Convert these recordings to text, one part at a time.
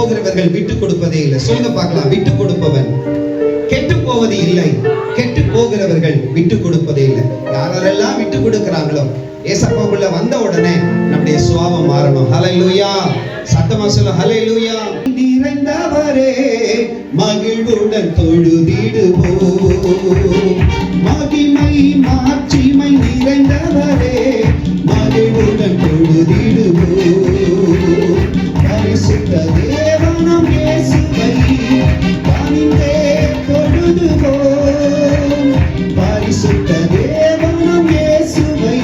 போகிறவர்கள் விட்டு கொடுப்பதே இல்லை. சொல்லுங்க பார்க்கலாம். விட்டு கொடுப்பவன் கெட்டு போவது இல்லை, கெட்டு போகிறவர்கள் விட்டு கொடுப்பதே இல்லை. யாரெல்லாம் விட்டு கொடுக்கிறாங்களோ ஏசப்பாக்குள்ள வந்த உடனே நம்முடைய சுபாவம் மாறணும். ஹல்லேலூயா. சத்தமா சொல்ல ஹல்லேலூயா. நிறைந்தவரே மகிழ்வுடன் தொழுதிடுவோம். மகிமை மாட்சிமை நிறைந்தவரே மகிழ்வுடன் தொழுதிடுவோம். பரிசுத்த தேவனாம் இயேசுவை பணிந்தே தொழுதுவோம். பரிசுத்த தேவனாம் இயேசுவை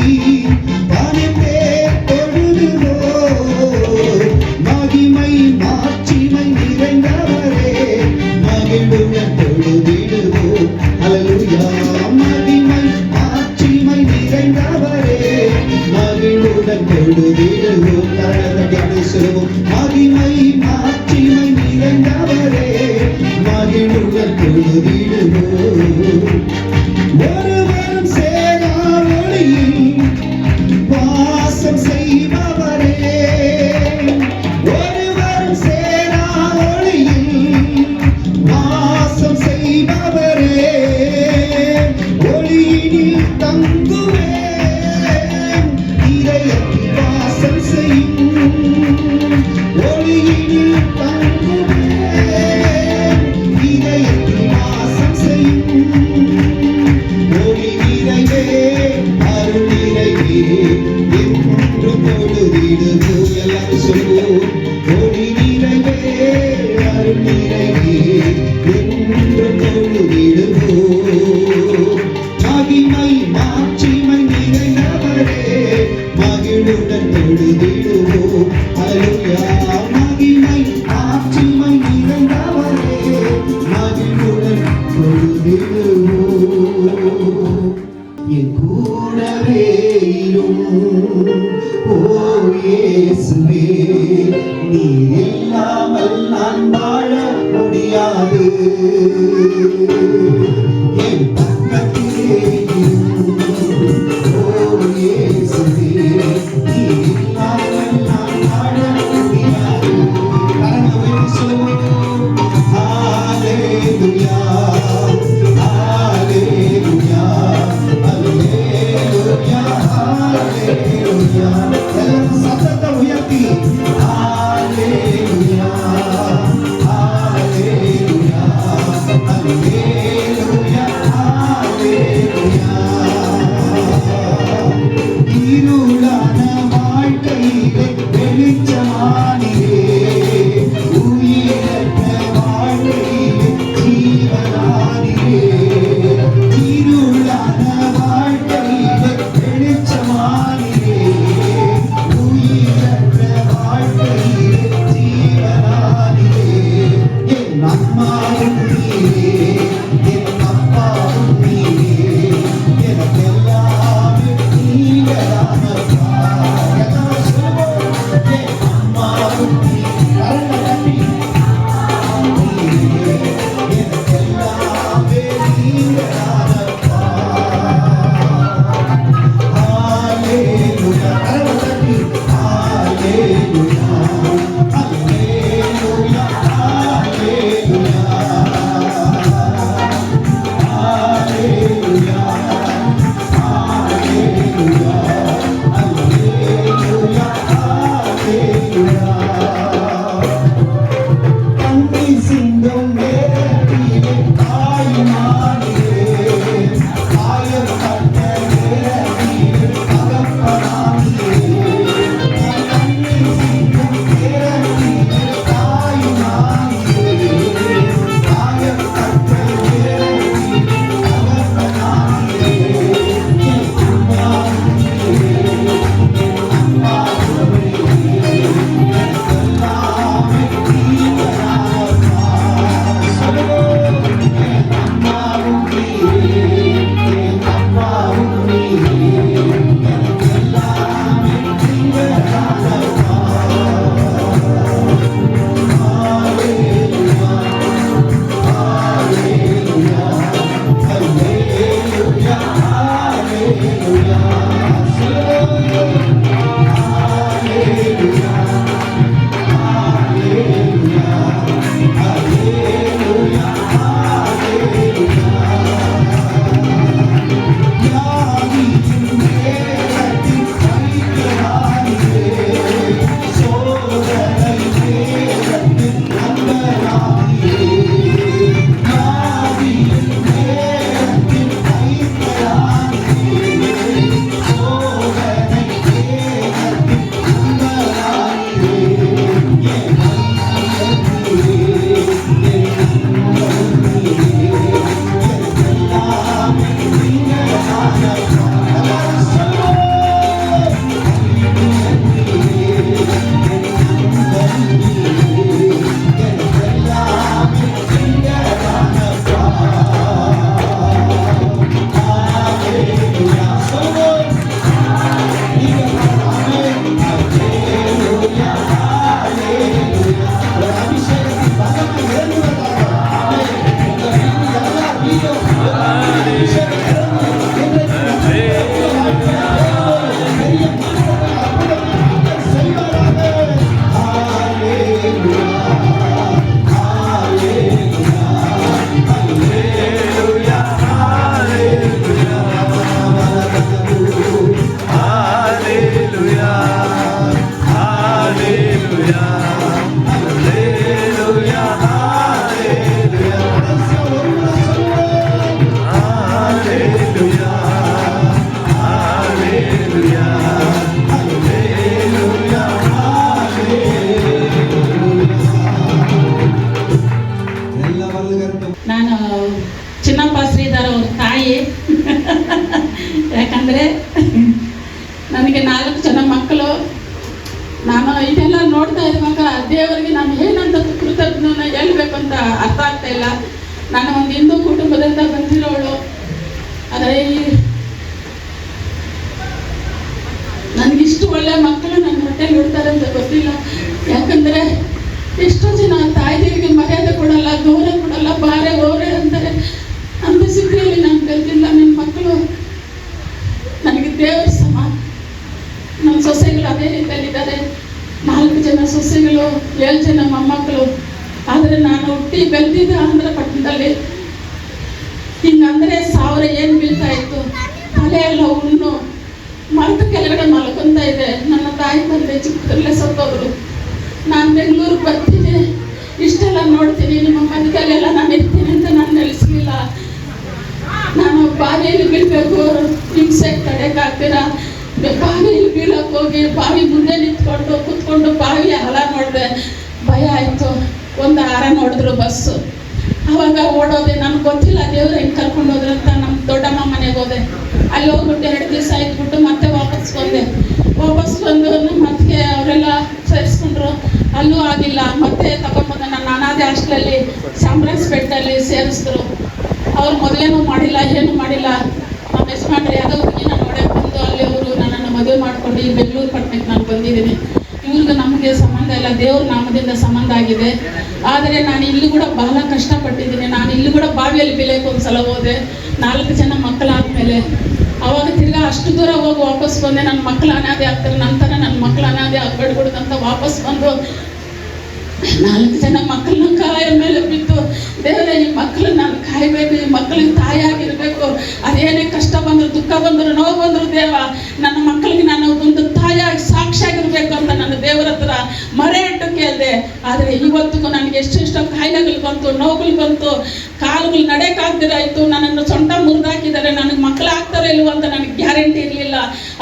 பணிந்தே தொழுதுவோம். மகிமை மாட்சிமை நிறைந்தவரே மகிழ்வுடன் தொழுதிடுவோம். ஹல்லேலூயா. மகிமை மாட்சிமை நிறைந்தவரே மகிழ்வுடன் தொழுதிடுவோம். கரங்களை சொல்லுவோம். மகிமை மாட்சிமை நிறைந்தவரே மகிழ்வுடன் தொழுதிடுவோம். ஒருவரும் சேரா ஒளியில் வாசம் செய்பவரே, ஒருவரும் சேரா ஒளியில் வாசம் செய்பவரே, ஒளியினில் தங்குவேன் இதயத்தில் வாசம் செய்யும். ஒளியினில் தங்குவேன் இதயத்தில் வாசம் செய்யும். ஒளி நிறைவே அருள் நிறைவே என்று தொழுதிடுவோம். எல்லாரும் சொல்லுவோம். ஒளி நிறைவே அருள் நிறைவே என்று தொழுதிடுவோம். மகிமை மாட்சிமை நிறைந்தவரே மகிழுடன் தொழுதிடுவோம். ஹல்லேலூயா. மகிமை மாட்சிமை நிறைந்தவரே மகிழுடன் தொழுதிடுவோம். என் கூடவே இரும் ஓ இயேசுவே, நீர் இல்லாமல் நான் வாழ முடியாது. என் பக்கத்திலே இரும் ஓ இயேசுவே, நீர் இல்லாமல் நான் வாழ முடியாது. கரங்களை உயர்த்தி சொல்லுவோம். ஹல்லேலூயா. ஹல்லேலூயா. ஹல்லேலூயா. ஹல்லேலூயா. எல்லாரும் சத்தத்தை உயர்த்தி ஹல்லேலூயா. ஹல்லேலூயா. ஹல்லேலூயா. ஹல்லேலூயா. இருளான வாழ்க்கையிலே வெளிச்சமானியே, உயிரற்ற வாழ்க்கையிலே ஜீவனானியே. இருளான வாழ்க்கையிலே வெளிச்சமானியே, உயிரற்ற வாழ்க்கையிலே ஜீவனானியே. என் அம்மாவும் நீரே, என் அப்பாவும் நீரே, எனக்கெல்லாமே நீங்கதானப்பா. எல்லாரும் சொல்லுவோம். என் அம்மாவும் நீரே, கரங்களை தட்டி நீரே, எனக்கெல்லாமே நீங்கதானப்பா. ஹல்லேலூயா. கரங்களை தட்டி ஹல்லேலூயா. ஹல்லேலூயா. ஹல்லேலூயா. ஹல்லேலூயா. ஹல்லேலூயா. ஹல்லேலூயா. ஹல்லேலூயா. கண்ணீர் சிந்தும் நேரத்திலே தாயுமானியே, காயப்பட்ட நேரத்திலே தகப்பனானியே. கண்ணீர் சிந்தும் நேரத்திலே தாயுமானியே, காயப்பட்ட நேரத்திலே தகப்பனானியே. என் அம்மாவும் நீரே, என் அம்மாவும் நீரே, எனக்கெல்லாமே நீங்கதானப்பா. சொல்லுவோம். என் அம்மாவும் நீரே, என் அம்மாவும் நீரே, எனக்கெல்லாமே நீங்கதானப்பா. ஹல்லேலூயா. ஹல்லேலூயா. ஹல்லேலூயா. ஹல்லேலூயா. சொல்லுவோம். ஹல்லேலூயா. ஹல்லேலூயா. சொல்லுவோம். ஒரு அபிஷேகத்தின் வல்லமை இறங்குவதாக. உங்க வீட்டில் எல்லார் வீடும் ஒரு அபிஷேகம் இறங்கும். இன்றைக்கு பெரிய மாற்றத்தை அற்புதத்தை செய்வாராக. ஹல்லேலூயா, ஹல்லேலூயா, ஹல்லேலூயா, ஹல்லேலூயா, ஹல்லேலூயா, ஹல்லேலூயா, ஹல்லேலூயா, ஹல்லேலூயா. கடைசியா ஒரு முறை சொல்லுவோம். ஹல்லேலூயா, ஹல்லேலூயா, ஹல்லேலூயா, ஹல்லேலூயா. ಎಲ್ಲ ವರ್ಗಕ್ಕೂ ನಾನು ಚಿನ್ನಪ್ಪ ಶ್ರೀಧರ್ ಅವ್ರ ತಾಯಿ. ಯಾಕಂದರೆ ನನಗೆ 4 ಜನ ಮಕ್ಕಳು. ನಾನು ಇದೆಲ್ಲ ನೋಡ್ತಾ ಇರುವಾಗ ದೇವರಿಗೆ ನಾನು ಏನಂತ ಕೃತಜ್ಞನ ಹೇಳ್ಬೇಕು ಅಂತ ಅರ್ಥ ಆಗ್ತಾ ಇಲ್ಲ. ನಾನು ಒಂದು ಹಿಂದೂ ಕುಟುಂಬದಿಂದ ಬಂದಿರೋಳು. ಆದರೆ ನನಗಿಷ್ಟು ಒಳ್ಳೆ ಮಕ್ಕಳು ನನ್ನ ಹೊಟ್ಟೆಲಿ ಹುಡ್ತಾರೆ ಅಂತ ಗೊತ್ತಿಲ್ಲ. ಯಾಕಂದರೆ ಎಷ್ಟೋ ಜನ ತಾಯಿದಿರಿಗೆ ಮರ್ಯಾದೆ ಕೊಡಲ್ಲ, ಗೌರವ ಕೊಡಲ್ಲ, ಬಾರೆ ಹೋರೆ ಅಂತಾರೆ. ಅಂತ ಸ್ಥಿತಿಯಲ್ಲಿ ನಾನು ಕಲ್ತಿಲ್ಲ. ನನ್ನ ಮಕ್ಕಳು ನನಗೆ ದೇವರ ಸಮ. ನಮ್ಮ ಸೊಸೆಗಳು ಅದೇ ರೀತಿಯಲ್ಲಿದ್ದಾರೆ. 4 ಜನ ಸೊಸೆಗಳು, 7 ಜನ ಮೊಮ್ಮಕ್ಕಳು. ಆದರೆ ನಾನು ಹುಟ್ಟಿ ಬೆಳೆದಿದ್ದ ಆಂಧ್ರ ಪಟ್ಟಣದಲ್ಲಿ. ಹಿಂಗಂದರೆ 1000 ಏನು ಬೀಳ್ತಾ ಇತ್ತು. ತಲೆ ಎಲ್ಲ ಹುಣ್ಣು, ಮರದ ಕೆಳಗಡೆ ಮಲ್ಕೊಂತ ಇದೆ. ನನ್ನ ತಾಯಿ ತಂದೆ ಚಿಕ್ಕದಲ್ಲೇ ಸತ್ತೋದ್ರು. ನಾನು ಬೆಂಗಳೂರಿಗೆ ಬರ್ತೀನಿ, ಇಷ್ಟೆಲ್ಲ ನೋಡ್ತೀನಿ, ನಿಮ್ಮ ಮಧ್ಯದಲ್ಲೆಲ್ಲ ನಾನು ಇರ್ತೀನಿ ಅಂತ ನಾನು ನೆಲೆಸಲಿಲ್ಲ. ನಾನು ಬಾವಿಯಲ್ಲಿ ಬೀಳಬೇಕು, ಹಿಂಸೆ ತಡೆಯಕ್ಕಾಗ್ತೀರ. ಬಾವಿಯಲ್ಲಿ ಬೀಳಕ್ಕೆ ಹೋಗಿ ಬಾವಿ ಮುಂದೆ ನಿಂತ್ಕೊಂಡು ಕೂತ್ಕೊಂಡು ಬಾವಿ ಹಲ ನೋಡಿದೆ. ಭಯ ಆಯಿತು. ಒಂದು ಹಾರ ನೋಡಿದ್ರು ಬಸ್ಸು. ಆವಾಗ ಓಡೋದೆ. ನನಗೆ ಗೊತ್ತಿಲ್ಲ ದೇವ್ರು ಹೆಂಗೆ ಕರ್ಕೊಂಡು ಹೋದ್ರು ಅಂತ. ನಮ್ಮ ದೊಡ್ಡಮ್ಮ ಮನೆಗೆ ಹೋದೆ. ಅಲ್ಲಿ ಹೋಗ್ಬಿಟ್ಟು 2 ದಿವಸ ಇದ್ಬಿಟ್ಟು ಮತ್ತೆ ವಾಪಸ್ ಬಂದೆ. ವಾಪಸ್ ಬಂದು ನಮ್ಮ ಅತ್ತಿಗೆ ಅವರೆಲ್ಲ ಸೇರಿಸ್ಕೊಂಡ್ರು. ಅಲ್ಲೂ ಆಗಿಲ್ಲ. ಮತ್ತೆ ತಗೊಂಡ್ಬಂದು ನನ್ನ ಅನಾಥೆ ಹಾಸ್ಟೆಲಲ್ಲಿ ಚಾಮರಾಜಪೇಟೆಯಲ್ಲಿ ಸೇರಿಸಿದ್ರು. ಅವ್ರು ಮೊದಲೇನೂ ಮಾಡಿಲ್ಲ, ಏನೂ ಮಾಡಿಲ್ಲ. ನಮ್ಮ ಯಜಮಾನ್ರು ಯಾವುದೋ ಹುಡುಗಿನ ನೋಡಕ್ಕೆ ಬಂದು ಅಲ್ಲಿ ಅವರು ನನ್ನನ್ನು ಮದುವೆ ಮಾಡ್ಕೊಂಡು ಈ ಬೆಂಗಳೂರು ಪಟ್ಟಣಕ್ಕೆ ನಾನು ಬಂದಿದ್ದೀನಿ. ಇವ್ರಿಗೆ ನಮಗೆ ಸಂಬಂಧ ಇಲ್ಲ, ದೇವ್ರ ನಾಮದಿಂದ ಸಂಬಂಧ ಆಗಿದೆ. ಆದರೆ ನಾನು ಇಲ್ಲಿ ಕೂಡ ಬಹಳ ಕಷ್ಟಪಟ್ಟಿದ್ದೀನಿ. ನಾನು ಇಲ್ಲಿ ಕೂಡ ಬಾವಿಯಲ್ಲಿ ಬೀಳಕ್ಕೆ ಒಂದ್ಸಲ ಹೋದೆ. 4 ಜನ ಮಕ್ಕಳಾದ್ಮೇಲೆ ಅವಾಗ ತಿರ್ಗಾ ಅಷ್ಟು ದೂರ ಹೋಗಿ ವಾಪಸ್ ಬಂದೆ. ನನ್ನ ಮಕ್ಕಳು ಅನಾದೆ ಆಗ್ತಾರೆ, ನಂತರ ನನ್ನ ಮಕ್ಕಳು ಅನಾದೆ ಆಗ್ಬಿಡ್ಬಿಡುದು ಅಂತ ವಾಪಸ್ ಬಂದು 4 ಜನ ಮಕ್ಕಳನ್ನ ಕಾಯ ಮೇಲೆ ಬಿದ್ದು, ದೇವರೇ ಈ ಮಕ್ಕಳನ್ನ ನಾನು ಕಾಯಬೇಕು, ಈ ಮಕ್ಕಳಿಗೆ ತಾಯಿಯಾಗಿರ್ಬೇಕು. ಅದೇನೇ ಕಷ್ಟ ಬಂದ್ರು, ದುಃಖ ಬಂದ್ರು, ನೋವು ಬಂದ್ರು, ದೇವ ನನ್ನ ಮಕ್ಕಳಿಗೆ ನಾನು ಒಂದು ತಾಯಿಯಾಗಿ ಸಾಕ್ಷಿಯಾಗಿರ್ಬೇಕು ಅಂತ ನನ್ನ ದೇವರ ಹತ್ರ ಮರೆ ಇಟ್ಟು ಕೇಳಿದೆ. ಆದರೆ ಇವತ್ತಿಗೂ ನನಗೆ ಎಷ್ಟೆಷ್ಟೋ ಕಾಯಿಲೆಗಳು ಬಂತು, ನೋವುಗಳು ಬಂತು, ಕಾಲುಗಳು ನಡೆಯಕ್ಕಾಗ್ದಿರಾಯ್ತು. ನನ್ನನ್ನು ಸೊಂಟ ಮುರಿದಾಕಿದ್ದಾರೆ. ನನಗೆ ಮಕ್ಕಳು ಆಗ್ತಾರೋ ಇಲ್ವೋ ಅಂತ ನನಗೆ ಗ್ಯಾರಂಟಿ ಇರಲಿಲ್ಲ.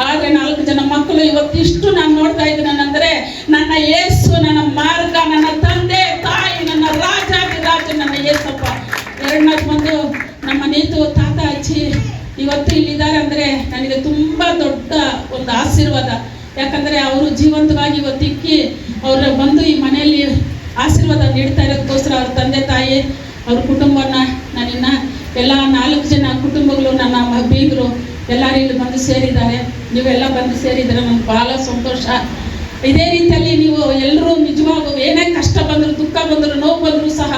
ಆದರೆ 4 ಜನ ಮಕ್ಕಳು ಇವತ್ತಿಷ್ಟು ನಾನು ನೋಡ್ತಾ ಇದ್ದೀನಂದರೆ ನನ್ನ ಯೇಸು, ನನ್ನ ಮಾರ್ಗ, ನನ್ನ ತಂದೆ ತಾಯಿ, ನನ್ನ ರಾಜ ನನ್ನ ಯೇಸಪ್ಪ. 2 ಬಂದು ನಮ್ಮ ನೇತು ತಾತ ಅಜ್ಜಿ ಇವತ್ತು ಇಲ್ಲಿದ್ದಾರೆ ಅಂದರೆ ನನಗೆ ತುಂಬ ದೊಡ್ಡ ಒಂದು ಆಶೀರ್ವಾದ. ಯಾಕಂದರೆ ಅವರು ಜೀವಂತವಾಗಿ ಇವತ್ತಿಕ್ಕಿ ಅವರು ಬಂದು ಈ ಮನೆಯಲ್ಲಿ ಆಶೀರ್ವಾದ ನೀಡ್ತಾ ಇರೋದಕ್ಕೋಸ್ಕರ ಅವ್ರ ತಂದೆ ತಾಯಿ, ಅವ್ರ ಕುಟುಂಬನ ನಾನಿನ್ನ ಎಲ್ಲ 4 ಜನ ಕುಟುಂಬಗಳು, ನನ್ನ ಬೀಗರು ಎಲ್ಲರೂ ಇಲ್ಲಿ ಬಂದು ಸೇರಿದ್ದಾರೆ. ನೀವೆಲ್ಲ ಬಂದು ಸೇರಿದರೆ ನನಗೆ ಭಾಳ ಸಂತೋಷ. ಇದೇ ರೀತಿಯಲ್ಲಿ ನೀವು ಎಲ್ಲರೂ ನಿಜವಾಗೂ ಏನೇ ಕಷ್ಟ ಬಂದರೂ, ದುಃಖ ಬಂದರೂ, ನೋವು ಬಂದರೂ ಸಹ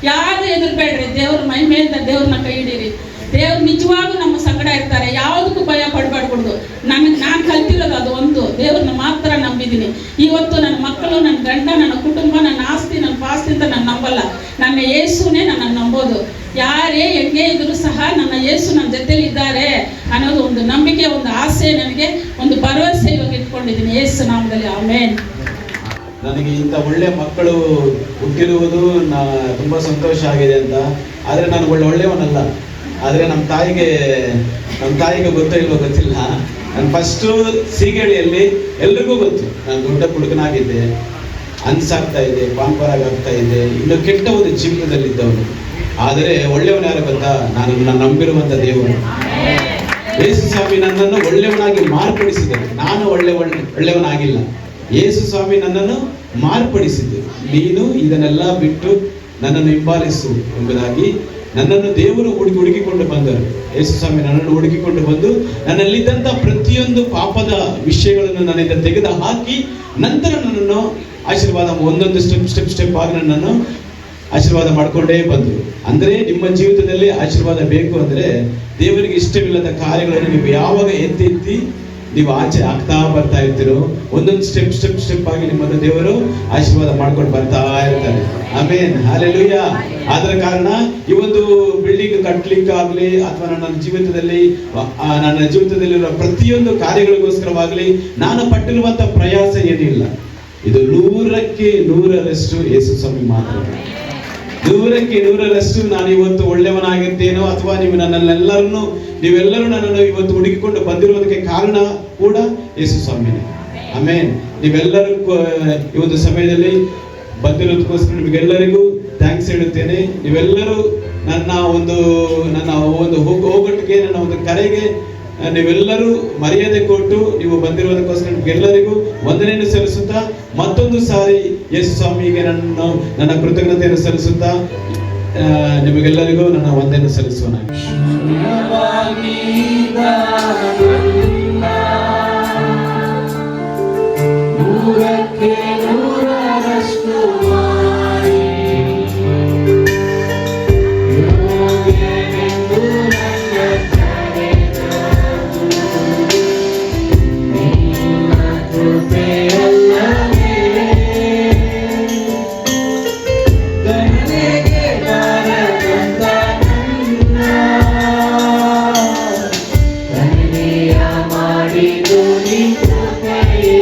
ಯಾರು ಎದುರುಬೇಡ್ರಿ. ದೇವ್ರ ಮಹಿಮೆಯಿಂದ ದೇವ್ರನ್ನ ಕೈ ಹಿಡೀರಿ. ದೇವ್ರು ನಿಜವಾಗೂ ನಮ್ಮ ಸಂಗಡ ಇರ್ತಾರೆ. ಯಾವುದಕ್ಕೂ ಭಯ ಪಡಬಾರ್ದು. ನಾನು ಕಲ್ತಿರೋದು ಅದು ಒಂದು, ದೇವ್ರನ್ನ ಮಾತ್ರ ನಂಬಿದ್ದೀನಿ. ಇವತ್ತು ನನ್ನ ಮಕ್ಕಳು, ನನ್ನ ಗಂಡ, ನನ್ನ ಕುಟುಂಬ, ನನ್ನ ಆಸ್ತಿ, ನನ್ನ ಪಾಸ್ತಿ ಅಂತ ನಾನು ನಂಬಲ್ಲ. ನನ್ನ ಯೇಸುನೇ ನನ್ನ ನಂಬೋದು. ಯಾರೇ ಹೆಂಗೆ ಇದ್ರೂ ಸಹ ನನ್ನ ಯೇಸು ನನ್ನ ಜೊತೆಲಿ ಇದ್ದಾರೆ ಅನ್ನೋದು ಒಂದು ನಂಬಿಕೆ, ಒಂದು ಆಸೆ, ನನಗೆ ಒಂದು ಭರವಸೆ ಇವಾಗ ಇಟ್ಕೊಂಡಿದ್ದೀನಿ ಯೇಸು ನಾಮದಲ್ಲಿ. ಆಮೇನ್. ನನಗೆ ಇಂಥ ಒಳ್ಳೆ ಮಕ್ಕಳು ಹುಟ್ಟಿರುವುದು ತುಂಬ ಸಂತೋಷ ಆಗಿದೆ ಅಂತ. ಆದರೆ ನಾನು ಒಳ್ಳೆಯವನಲ್ಲ. ಆದರೆ ನಮ್ಮ ತಾಯಿಗೆ ಗೊತ್ತೋ ಇಲ್ವೋ ಗೊತ್ತಿಲ್ಲ. ನಾನು ಫಸ್ಟು ಸೀಗಡಿಯಲ್ಲಿ ಎಲ್ರಿಗೂ ಗೊತ್ತು ನಾನು ದೊಡ್ಡ ಹುಡುಗನಾಗಿದ್ದೆ, ಅನ್ಸಾಗ್ತಾ ಇದೆ, ಪಾಂಪರಾಗಿ ಆಗ್ತಾ ಇದೆ, ಇನ್ನು ಕೆಟ್ಟ ಒಂದು ಜೀವನದಲ್ಲಿದ್ದವನು. ಆದರೆ ಒಳ್ಳೆಯವನು ಯಾರು ಗೊತ್ತಾ? ನಾನು ನಂಬಿರುವಂಥ ದೇವರು ಯೇಸು ಸ್ವಾಮಿ ನನ್ನನ್ನು ಒಳ್ಳೆಯವನಾಗಿ ಮಾರ್ಪಡಿಸಿದರು. ನಾನು ಒಳ್ಳೆಯವನಾಗಿಲ್ಲ. ಯೇಸು ಸ್ವಾಮಿ ನನ್ನನ್ನು ಮಾರ್ಪಡಿಸಿದ್ದು. ನೀನು ಇದನ್ನೆಲ್ಲ ಬಿಟ್ಟು ನನ್ನನ್ನು ಹಿಂಬಾಲಿಸು ಎಂಬುದಾಗಿ ನನ್ನನ್ನು ದೇವರು ಹುಡುಕಿಕೊಂಡು ಬಂದರು. ಯೇಸು ಸ್ವಾಮಿ ನನ್ನನ್ನು ಹುಡುಕಿಕೊಂಡು ಬಂದು ನನ್ನಲ್ಲಿದ್ದಂಥ ಪ್ರತಿಯೊಂದು ಪಾಪದ ವಿಷಯಗಳನ್ನು ನನ್ನಿಂದ ತೆಗೆದು ಹಾಕಿ ನಂತರ ನನ್ನನ್ನು ಆಶೀರ್ವಾದ ಒಂದೊಂದು ಸ್ಟೆಪ್ ಆಗಿ ನನ್ನನ್ನು ಆಶೀರ್ವಾದ ಮಾಡಿಕೊಂಡೇ ಬಂದರು. ಅಂದರೆ ನಿಮ್ಮ ಜೀವಿತದಲ್ಲಿ ಆಶೀರ್ವಾದ ಬೇಕು ಅಂದರೆ ದೇವರಿಗೆ ಇಷ್ಟವಿಲ್ಲದ ಕಾರ್ಯಗಳನ್ನು ನೀವು ಯಾವಾಗ ಎತ್ತಿ ನೀವು ಆಚೆ ಆಗ್ತಾ ಬರ್ತಾ ಇರ್ತೀರೋ ಒಂದೊಂದು ಸ್ಟೆಪ್ ಆಗಿ ನಿಮ್ಮನ್ನು ದೇವರು ಆಶೀರ್ವಾದ ಮಾಡ್ಕೊಂಡು ಬರ್ತಾ ಇರ್ತಾರೆ. ಆಮೇನ್, ಹಲ್ಲೆಲೂಯಾ. ಆದ್ರ ಕಾರಣ ಈ ಒಂದು ಬಿಲ್ಡಿಂಗ್ ಕಟ್ಟಲಿಕ್ಕಾಗ್ಲಿ ಅಥವಾ ನನ್ನ ಜೀವಿತದಲ್ಲಿರುವ ಪ್ರತಿಯೊಂದು ಕಾರ್ಯಗಳಿಗೋಸ್ಕರವಾಗಲಿ ನಾನು ಪಟ್ಟಿರುವಂತ ಪ್ರಯಾಸ ಏನಿಲ್ಲ. ಇದು 100ಕ್ಕೆ 100ರಷ್ಟು ಯೇಸು ಸ್ವಾಮಿ ಮಾತ್ರ. 100ಕ್ಕೆ 100ರಷ್ಟು ನಾನು ಇವತ್ತು ಒಳ್ಳೆಯವನಾಗಿರ್ತೇನೋ ಅಥವಾ ನೀವೆಲ್ಲರೂ ನನ್ನನ್ನು ಇವತ್ತು ಹುಡುಕಿಕೊಂಡು ಬಂದಿರೋದಕ್ಕೆ ಕಾರಣ ಕೂಡ ಯೇಸು ಸ್ವಾಮಿನೇ. ಆಮೇನ್. ನೀವೆಲ್ಲರೂ ಈ ಒಂದು ಸಮಯದಲ್ಲಿ ಬಂದಿರೋದಕ್ಕೋಸ್ಕರ ನಿಮಗೆಲ್ಲರಿಗೂ ಥ್ಯಾಂಕ್ಸ್ ಹೇಳುತ್ತೇನೆ. ನೀವೆಲ್ಲರೂ ನನ್ನ ಒಂದು ಹೋಗೋಟಿಗೆ, ನನ್ನ ಒಂದು ಕರೆಗೆ ನೀವೆಲ್ಲರೂ ಮರ್ಯಾದೆ ಕೊಟ್ಟು ನೀವು ಬಂದಿರುವುದಕ್ಕೋಸ್ಕರ ನಿಮಗೆಲ್ಲರಿಗೂ ವಂದನೆಯನ್ನು ಸಲ್ಲಿಸುತ್ತಾ ಮತ್ತೊಂದು ಸಾರಿ ಯೇಸು ಸ್ವಾಮಿಗೆ ನನ್ನ ಕೃತಜ್ಞತೆಯನ್ನು ಸಲ್ಲಿಸುತ್ತಾ ನಿಮಗೆಲ್ಲರಿಗೂ ನನ್ನ ವಂದನೆಯನ್ನು ಸಲ್ಲಿಸೋಣ. ಮಾಡಿದ್ದು ನಿನ್ನ ಕೃಪೆಯೇ.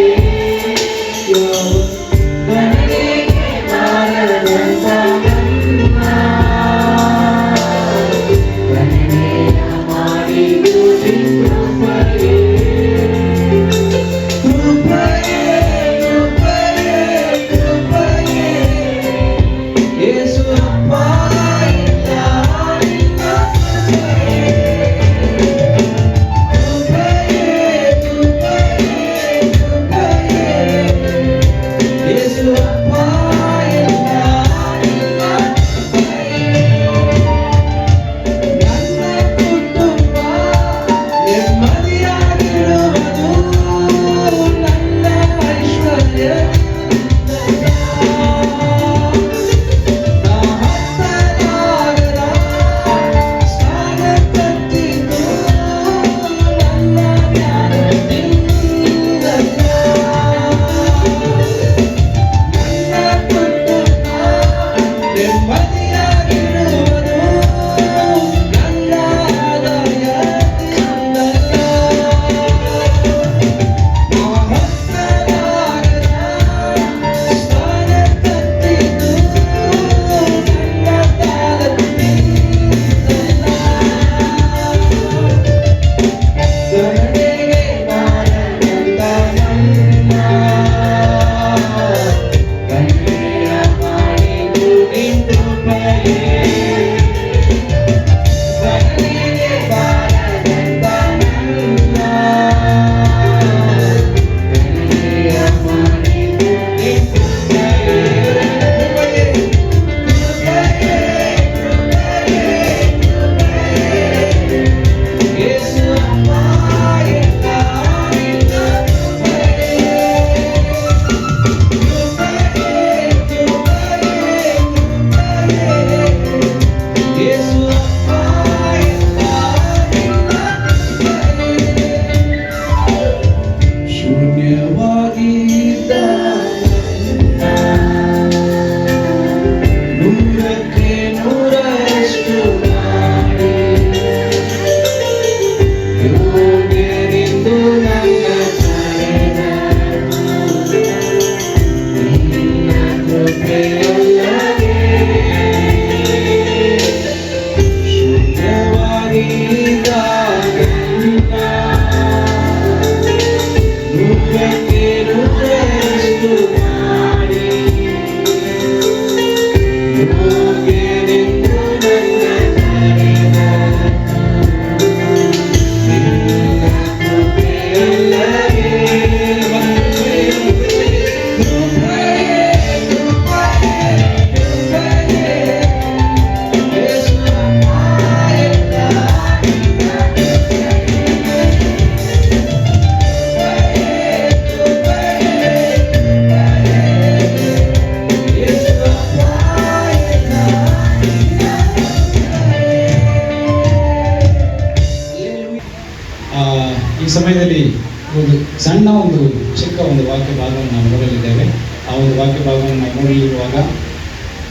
ಇಲ್ಲಿ ಒಂದು ಸಣ್ಣ ಒಂದು ಚಿಕ್ಕ ಒಂದು ವಾಕ್ಯ ಭಾಗವನ್ನು ನಾವು ನೋಡಲಿದ್ದೇವೆ. ಆ ಒಂದು ವಾಕ್ಯ ಭಾಗವನ್ನು ನಾವು ನೋಡಲಿರುವಾಗ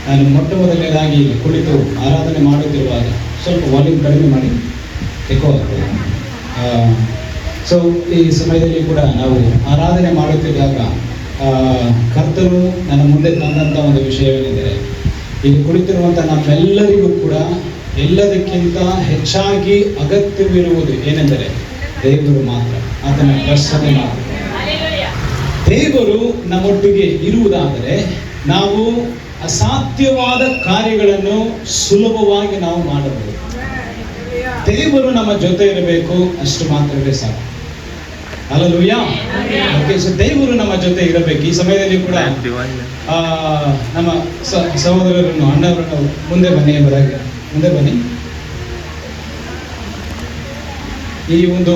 ನಾನು ಮೊಟ್ಟ ಮೊದಲನೇದಾಗಿ ಕುಳಿತು ಆರಾಧನೆ ಮಾಡುತ್ತಿರುವಾಗ ಸ್ವಲ್ಪ ವಾಲ್ಯೂಮ್ ಕಡಿಮೆ ಮಾಡಿ ಎಕೋ ಆಗ್ತದೆ. ಸೊ ಈ ಸಮಯದಲ್ಲಿ ಕೂಡ ನಾವು ಆರಾಧನೆ ಮಾಡುತ್ತಿದ್ದಾಗ ಕರ್ತನು ನನ್ನ ಮುಂದೆ ತಂದಂಥ ಒಂದು ವಿಷಯವೇನೆಂದರೆ, ಇಲ್ಲಿ ಕುಳಿತಿರುವಂಥ ನಮ್ಮೆಲ್ಲರಿಗೂ ಕೂಡ ಎಲ್ಲದಕ್ಕಿಂತ ಹೆಚ್ಚಾಗಿ ಅಗತ್ಯವಿರುವುದು ಏನೆಂದರೆ ದೇವರು ಮಾತ್ರ, ಆತನ ಪ್ರಸನ್ನ ಮಾತ್ರ. ದೇವರು ನಮ್ಮೊಟ್ಟಿಗೆ ಇರುವುದಾದರೆ ನಾವು ಅಸಾಧ್ಯವಾದ ಕಾರ್ಯಗಳನ್ನು ಸುಲಭವಾಗಿ ನಾವು ಮಾಡಬಹುದು. ದೇವರು ನಮ್ಮ ಜೊತೆ ಇರಬೇಕು, ಅಷ್ಟು ಮಾತ್ರವೇ ಸಾಕು. ಹಲ್ಲೆಲೂಯಾ. ಓಕೆ, ಸೊ ದೇವರು ನಮ್ಮ ಜೊತೆ ಇರಬೇಕು. ಈ ಸಮಯದಲ್ಲಿ ಕೂಡ ನಮ್ಮ ಸಹೋದರರನ್ನು, ಅಣ್ಣವರನ್ನು ಮುಂದೆ ಬನ್ನಿ ಎಂಬುದಾಗಿ ಮುಂದೆ ಬನ್ನಿ. ಈ ಒಂದು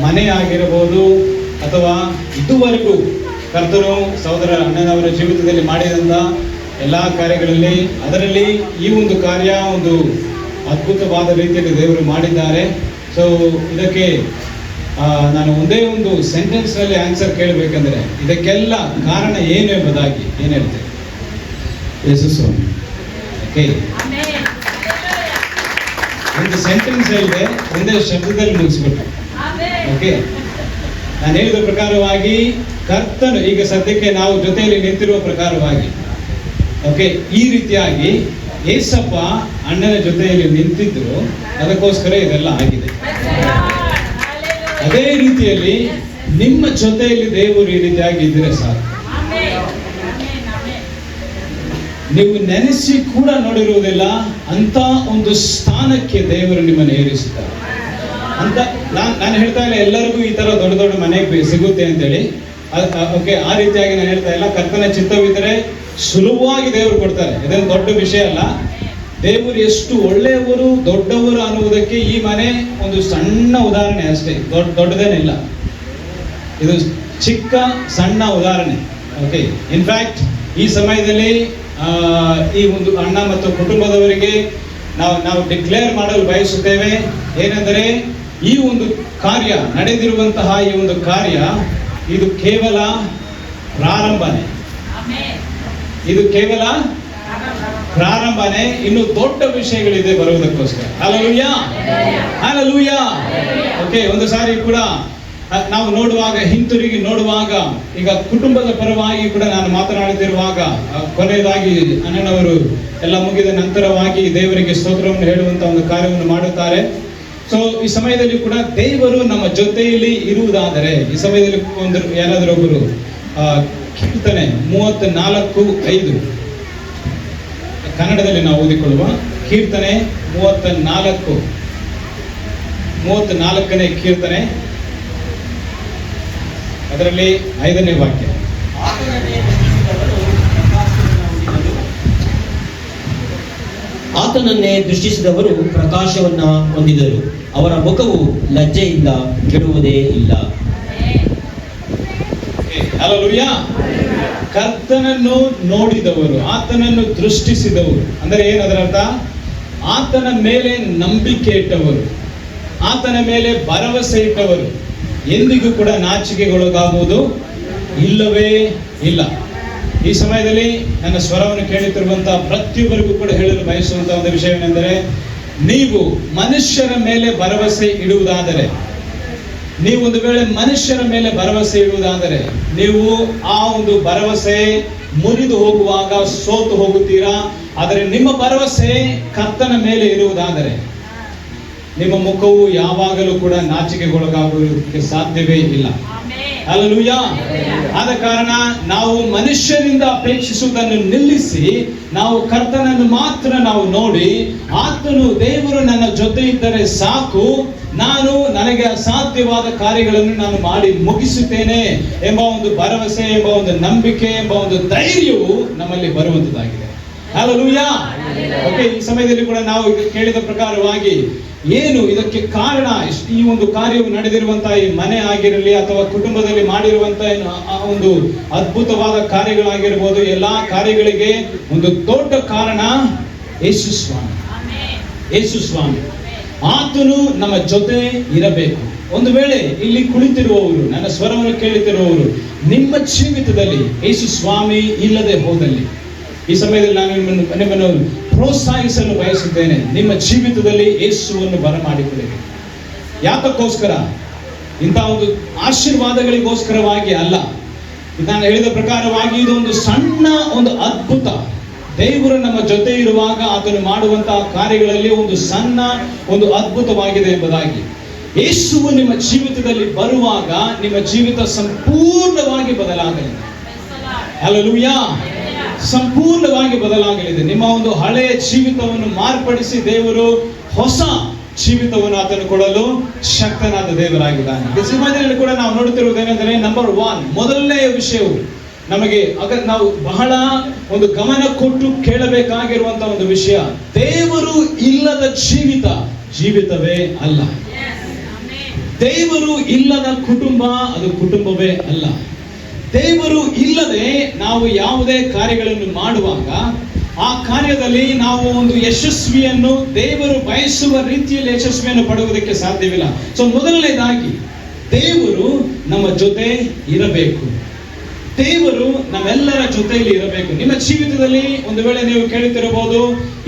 ಮನೆ ಆಗಿರಬಹುದು ಅಥವಾ ಇದುವರೆಗೂ ಕರ್ತನು ಸಹೋದರ ಅಣ್ಣನವರ ಜೀವಿತದಲ್ಲಿ ಮಾಡಿದಂಥ ಎಲ್ಲ ಕಾರ್ಯಗಳಲ್ಲಿ ಅದರಲ್ಲಿ ಈ ಒಂದು ಕಾರ್ಯ ಒಂದು ಅದ್ಭುತವಾದ ರೀತಿಯಲ್ಲಿ ದೇವರು ಮಾಡಿದ್ದಾರೆ. ಸೊ ಇದಕ್ಕೆ ನಾನು ಒಂದೇ ಒಂದು ಸೆಂಟೆನ್ಸ್ ನಲ್ಲಿ ಆನ್ಸರ್ ಕೇಳಬೇಕಂದ್ರೆ ಇದಕ್ಕೆಲ್ಲ ಕಾರಣ ಏನು ಎಂಬುದಾಗಿ ಏನು ಹೇಳ್ತೇವೆ? ಯೇಸು ಸ್ವಾಮಿ. ಓಕೆ, ಒಂದು ಸೆಂಟೆನ್ಸ್ ಹೇಳಿದೆ, ಒಂದೇ ಶಬ್ದದಲ್ಲಿ ಮುಗಿಸ್ಬಿಟ್ಟು. ಓಕೆ, ನಾನು ಹೇಳಿದ ಪ್ರಕಾರವಾಗಿ ಕರ್ತನು ಈಗ ಸದ್ಯಕ್ಕೆ ನಾವು ಜೊತೆಯಲ್ಲಿ ನಿಂತಿರುವ ಪ್ರಕಾರವಾಗಿ, ಓಕೆ, ಈ ರೀತಿಯಾಗಿ ಏಸಪ್ಪ ಅಣ್ಣನ ಜೊತೆಯಲ್ಲಿ ನಿಂತಿದ್ರು, ಅದಕ್ಕೋಸ್ಕರ ಇದೆಲ್ಲ ಆಗಿದೆ. ಅದೇ ರೀತಿಯಲ್ಲಿ ನಿಮ್ಮ ಜೊತೆಯಲ್ಲಿ ದೇವರು ಈ ರೀತಿಯಾಗಿ ಇದ್ರೆ ಸಾಕು. ನೀವು ನೆನೆಸಿ ಕೂಡ ನೋಡಿರುವುದಿಲ್ಲ ಅಂತ ಒಂದು ಸ್ಥಾನಕ್ಕೆ ದೇವರು ನಿಮ್ಮನ್ನು ಏರಿಸುತ್ತಾರೆ ಅಂತ. ನಾನು ಹೇಳ್ತಾ ಇಲ್ಲ ಎಲ್ಲರಿಗೂ ಈ ತರ ದೊಡ್ಡ ದೊಡ್ಡ ಮನೆ ಸಿಗುತ್ತೆ ಅಂತೇಳಿ. ಓಕೆ, ಆ ರೀತಿಯಾಗಿ ನಾನು ಹೇಳ್ತಾ ಇಲ್ಲ. ಕರ್ತನ ಚಿತ್ತವಿದ್ದರೆ ಸುಲಭವಾಗಿ ದೇವರು ಕೊಡ್ತಾರೆ, ಇದೇನು ದೊಡ್ಡ ವಿಷಯ ಅಲ್ಲ. ದೇವರು ಎಷ್ಟು ಒಳ್ಳೆಯವರು, ದೊಡ್ಡವರು ಅನ್ನುವುದಕ್ಕೆ ಈ ಮನೆ ಒಂದು ಸಣ್ಣ ಉದಾಹರಣೆ ಅಷ್ಟೇ, ದೊಡ್ಡದೇನಿಲ್ಲ. ಇದು ಚಿಕ್ಕ ಸಣ್ಣ ಉದಾಹರಣೆ. ಓಕೆ, ಇನ್ಫ್ಯಾಕ್ಟ್ ಈ ಸಮಯದಲ್ಲಿ ಈ ಒಂದು ಅಣ್ಣ ಮತ್ತು ಕುಟುಂಬದವರಿಗೆ ನಾವು ಡಿಕ್ಲೇರ್ ಮಾಡಲು ಬಯಸುತ್ತೇವೆ ಏನೆಂದರೆ, ಈ ಒಂದು ಕಾರ್ಯ ನಡೆದಿರುವಂತಹ ಈ ಒಂದು ಕಾರ್ಯ ಇದು ಕೇವಲ ಪ್ರಾರಂಭನೆ. ಇದು ಕೇವಲ ಪ್ರಾರಂಭನೆ, ಇನ್ನು ದೊಡ್ಡ ವಿಷಯಗಳಿದೆ ಬರುವುದಕ್ಕೋಸ್ಕರ. Hallelujah, hallelujah. ಓಕೆ, ಒಂದು ಸಾರಿ ಕೂಡ ನಾವು ನೋಡುವಾಗ, ಹಿಂತಿರುಗಿ ನೋಡುವಾಗ, ಈಗ ಕುಟುಂಬದ ಪರವಾಗಿ ಕೂಡ ನಾನು ಮಾತನಾಡುತ್ತಿರುವಾಗ ಕೊನೆಯದಾಗಿ ಅಣ್ಣನವರು ಎಲ್ಲ ಮುಗಿದ ನಂತರವಾಗಿ ದೇವರಿಗೆ ಸ್ತೋತ್ರವನ್ನು ಹೇಳುವಂತ ಒಂದು ಕಾರ್ಯವನ್ನು ಮಾಡುತ್ತಾರೆ. ಸೊ ಈ ಸಮಯದಲ್ಲಿ ಕೂಡ ದೇವರು ನಮ್ಮ ಜೊತೆಯಲ್ಲಿ ಇರುವುದಾದರೆ, ಈ ಸಮಯದಲ್ಲಿ ಒಂದು ಯಾರಾದರೂ ಒಬ್ಬರು ಕೀರ್ತನೆ 34:5 ಕನ್ನಡದಲ್ಲಿ ನಾವು ಓದಿಕೊಳ್ಳುವ ಕೀರ್ತನೆ 34ನೇ ಕೀರ್ತನೆ, ಅದರಲ್ಲಿ 5ನೇ ವಾಕ್ಯ. ಆತನನ್ನೇ ದೃಷ್ಟಿಸಿದವರು ಪ್ರಕಾಶವನ್ನ ಹೊಂದಿದರು, ಅವರ ಮುಖವು ಲಜ್ಜೆಯಿಂದ ಕೆಡುವುದೇ ಇಲ್ಲ. ಹಲ್ಲೆಲೂಯಾ. ಕರ್ತನನ್ನು ನೋಡಿದವರು, ಆತನನ್ನು ದೃಷ್ಟಿಸಿದವರು ಅಂದರೆ ಏನದರ ಅರ್ಥ? ಆತನ ಮೇಲೆ ನಂಬಿಕೆ ಇಟ್ಟವರು, ಆತನ ಮೇಲೆ ಭರವಸೆ ಇಟ್ಟವರು ಎಂದಿಗೂ ಕೂಡ ನಾಚಿಕೆಗೊಳಗಾಗುವುದು ಇಲ್ಲವೇ ಇಲ್ಲ. ಈ ಸಮಯದಲ್ಲಿ ನನ್ನ ಸ್ವರವನ್ನು ಕೇಳುತ್ತಿರುವಂತಹ ಪ್ರತಿಯೊಬ್ಬರಿಗೂ ಕೂಡ ಹೇಳಲು ಬಯಸುವಂತಹ ಒಂದು ವಿಷಯವೇನೆಂದರೆ, ನೀವು ಮನುಷ್ಯರ ಮೇಲೆ ಭರವಸೆ ಇಡುವುದಾದರೆ, ನೀವು ಒಂದು ವೇಳೆ ಮನುಷ್ಯರ ಮೇಲೆ ಭರವಸೆ ಇಡುವುದಾದರೆ, ನೀವು ಆ ಒಂದು ಭರವಸೆ ಮುರಿದು ಹೋಗುವಾಗ ಸೋತು ಹೋಗುತ್ತೀರಾ. ಆದರೆ ನಿಮ್ಮ ಭರವಸೆ ಕರ್ತನ ಮೇಲೆ ಇರುವುದಾದರೆ ನಿಮ್ಮ ಮುಖವು ಯಾವಾಗಲೂ ಕೂಡ ನಾಚಿಕೆಗೊಳಗಾಗುವುದಕ್ಕೆ ಸಾಧ್ಯವೇ ಇಲ್ಲ. ಹಲ್ಲೆಲೂಯಾ. ಆದ ಕಾರಣ ನಾವು ಮನುಷ್ಯರಿಂದ ಅಪೇಕ್ಷಿಸುವುದನ್ನು ನಿಲ್ಲಿಸಿ ನಾವು ಕರ್ತನನ್ನು ಮಾತ್ರ ನಾವು ನೋಡಿ, ಆತನು ದೇವರು ನನ್ನ ಜೊತೆ ಇದ್ದರೆ ಸಾಕು, ನನಗೆ ಅಸಾಧ್ಯವಾದ ಕಾರ್ಯಗಳನ್ನು ನಾನು ಮಾಡಿ ಮುಗಿಸುತ್ತೇನೆ ಎಂಬ ಒಂದು ಭರವಸೆ, ಎಂಬ ಒಂದು ನಂಬಿಕೆ, ಎಂಬ ಒಂದು ಧೈರ್ಯವು ನಮ್ಮಲ್ಲಿ ಬರುವಂತದ್ದಾಗಿದೆ. ಹಲ್ಲೆಲೂಯಾ. ಓಕೆ, ಈ ಸಮಯದಲ್ಲಿ ಕೂಡ ನಾವು ಕೇಳಿದ ಪ್ರಕಾರವಾಗಿ ಏನು ಇದಕ್ಕೆ ಕಾರಣ, ಈ ಒಂದು ಕಾರ್ಯವು ನಡೆದಿರುವಂತಹ ಈ ಮನೆ ಆಗಿರಲಿ ಅಥವಾ ಕುಟುಂಬದಲ್ಲಿ ಮಾಡಿರುವಂತಹ ಒಂದು ಅದ್ಭುತವಾದ ಕಾರ್ಯಗಳಾಗಿರ್ಬೋದು, ಎಲ್ಲಾ ಕಾರ್ಯಗಳಿಗೆ ಒಂದು ದೊಡ್ಡ ಕಾರಣ ಯೇಸು ಸ್ವಾಮಿ. ಆತನು ನಮ್ಮ ಜೊತೆ ಇರಬೇಕು. ಒಂದು ವೇಳೆ ಇಲ್ಲಿ ಕುಳಿತಿರುವವರು, ನನ್ನ ಸ್ವರವನ್ನು ಕೇಳುತ್ತಿರುವವರು, ನಿಮ್ಮ ಜೀವಿತದಲ್ಲಿ ಯೇಸು ಸ್ವಾಮಿ ಇಲ್ಲದೆ ಹೋದಲ್ಲಿ, ಈ ಸಮಯದಲ್ಲಿ ನಾನು ನಿಮ್ಮನ್ನು ಪ್ರೋತ್ಸಾಹಿಸಲು ಬಯಸುತ್ತೇನೆ. ನಿಮ್ಮ ಜೀವಿತದಲ್ಲಿ ಯೇಸುವನ್ನು ಬರಮಾಡಿಕೊಳ್ಳಿ. ಯಾತಕ್ಕೋಸ್ಕರ? ಇಂಥ ಒಂದು ಆಶೀರ್ವಾದಗಳಿಗೋಸ್ಕರವಾಗಿ ಅಲ್ಲ. ನಾನು ಹೇಳಿದ ಪ್ರಕಾರವಾಗಿ ಇದು ಒಂದು ಸಣ್ಣ ಒಂದು ಅದ್ಭುತ. ದೇವರು ನಮ್ಮ ಜೊತೆ ಇರುವಾಗ ಆತನು ಮಾಡುವಂತಹ ಕಾರ್ಯಗಳಲ್ಲಿ ಒಂದು ಸಣ್ಣ ಒಂದು ಅದ್ಭುತವಾಗಿದೆ ಎಂಬುದಾಗಿ. ಯೇಸುವು ನಿಮ್ಮ ಜೀವಿತದಲ್ಲಿ ಬರುವಾಗ ನಿಮ್ಮ ಜೀವಿತ ಸಂಪೂರ್ಣವಾಗಿ ಬದಲಾಗಲಿದೆ. ಹಲ್ಲೆಲೂಯಾ! ಸಂಪೂರ್ಣವಾಗಿ ಬದಲಾಗಲಿದೆ. ನಿಮ್ಮ ಒಂದು ಹಳೆಯ ಜೀವಿತವನ್ನು ಮಾರ್ಪಡಿಸಿ ದೇವರು ಹೊಸ ಜೀವಿತವನ್ನು ಆತನು ಕೊಡಲು ಶಕ್ತನಾದ ದೇವರಾಗಿದ್ದಾನೆ. ಈ ಸಮಯದಲ್ಲಿ ಕೂಡ ನಾವು ನೋಡುತ್ತಿರುವುದೇನೆಂದರೆ, ನಂಬರ್ 1, ಮೊದಲನೆಯ ವಿಷಯವು ನಮಗೆ ನಾವು ಬಹಳ ಒಂದು ಗಮನ ಕೊಟ್ಟು ಕೇಳಬೇಕಾಗಿರುವಂತಹ ಒಂದು ವಿಷಯ, ದೇವರು ಇಲ್ಲದ ಜೀವಿತವೇ ಅಲ್ಲ. ದೇವರು ಇಲ್ಲದ ಕುಟುಂಬ ಅದು ಕುಟುಂಬವೇ ಅಲ್ಲ. ದೇವರು ಇಲ್ಲದೆ ನಾವು ಯಾವುದೇ ಕಾರ್ಯಗಳನ್ನು ಮಾಡುವಾಗ ಆ ಕಾರ್ಯದಲ್ಲಿ ನಾವು ಒಂದು ಯಶಸ್ವಿಯನ್ನು, ದೇವರು ಬಯಸುವ ರೀತಿಯಲ್ಲಿ ಯಶಸ್ವಿಯನ್ನು ಪಡೆಯುವುದಕ್ಕೆ ಸಾಧ್ಯವಿಲ್ಲ. ಸೊ ಮೊದಲನೇದಾಗಿ ದೇವರು ನಮ್ಮ ಜೊತೆ ಇರಬೇಕು. ದೇವರು ನಮ್ಮೆಲ್ಲರ ಜೊತೆಯಲ್ಲಿ ಇರಬೇಕು. ನಿಮ್ಮ ಜೀವಿತದಲ್ಲಿ ಒಂದು ವೇಳೆ ನೀವು ಕೇಳುತ್ತಿರಬಹುದು,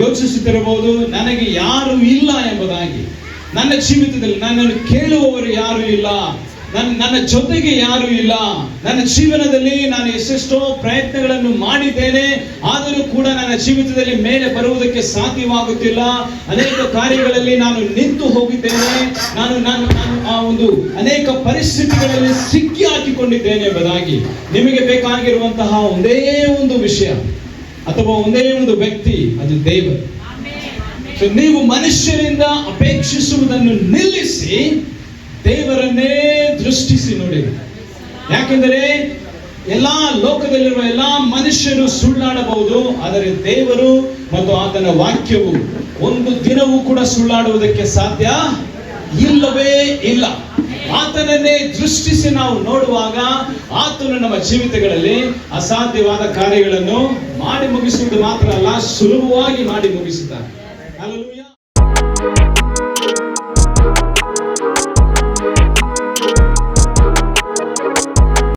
ಯೋಚಿಸುತ್ತಿರಬಹುದು, ನನಗೆ ಯಾರು ಇಲ್ಲ ಎಂಬುದಾಗಿ. ನನ್ನ ಜೀವಿತದಲ್ಲಿ ನನ್ನನ್ನು ಕೇಳುವವರು ಯಾರು ಇಲ್ಲ, ನನ್ನ ಜೊತೆಗೆ ಯಾರು ಇಲ್ಲ. ನನ್ನ ಜೀವನದಲ್ಲಿ ನಾನು ಎಷ್ಟೆಷ್ಟೋ ಪ್ರಯತ್ನಗಳನ್ನು ಮಾಡಿದ್ದೇನೆ, ಆದರೂ ಕೂಡ ನನ್ನ ಜೀವಿತದಲ್ಲಿ ಮೇಲೆ ಬರುವುದಕ್ಕೆ ಸಾಧ್ಯವಾಗುತ್ತಿಲ್ಲ. ಅನೇಕ ಕಾರ್ಯಗಳಲ್ಲಿ ನಾನು ನಿಂತು ಹೋಗಿದ್ದೇನೆ. ನಾನು ಆ ಒಂದು ಅನೇಕ ಪರಿಸ್ಥಿತಿಗಳಲ್ಲಿ ಸಿಕ್ಕಿ ಹಾಕಿಕೊಂಡಿದ್ದೇನೆ ಎಂಬುದಾಗಿ. ನಿಮಗೆ ಬೇಕಾಗಿರುವಂತಹ ಒಂದೇ ಒಂದು ವಿಷಯ ಅಥವಾ ಒಂದೇ ಒಂದು ವ್ಯಕ್ತಿ, ಅದು ದೇವರು. ನೀವು ಮನುಷ್ಯರಿಂದ ಅಪೇಕ್ಷಿಸುವುದನ್ನು ನಿಲ್ಲಿಸಿ ದೇವರನ್ನೇ ದೃಷ್ಟಿಸಿ ನೋಡಿ. ಯಾಕೆಂದರೆ ಎಲ್ಲಾ ಲೋಕದಲ್ಲಿರುವ ಎಲ್ಲಾ ಮನುಷ್ಯರು ಸುಳ್ಳಾಡಬಹುದು, ಆದರೆ ದೇವರು ಮತ್ತು ಆತನ ವಾಕ್ಯವು ಒಂದು ದಿನವೂ ಕೂಡ ಸುಳ್ಳಾಡುವುದಕ್ಕೆ ಸಾಧ್ಯ ಇಲ್ಲವೇ ಇಲ್ಲ. ಆತನನ್ನೇ ದೃಷ್ಟಿಸಿ ನಾವು ನೋಡುವಾಗ ಆತನು ನಮ್ಮ ಜೀವಿತಗಳಲ್ಲಿ ಅಸಾಧ್ಯವಾದ ಕಾರ್ಯಗಳನ್ನು ಮಾಡಿ ಮುಗಿಸುವುದು ಮಾತ್ರ ಅಲ್ಲ, ಸುಲಭವಾಗಿ ಮಾಡಿ ಮುಗಿಸುತ್ತಾನೆ.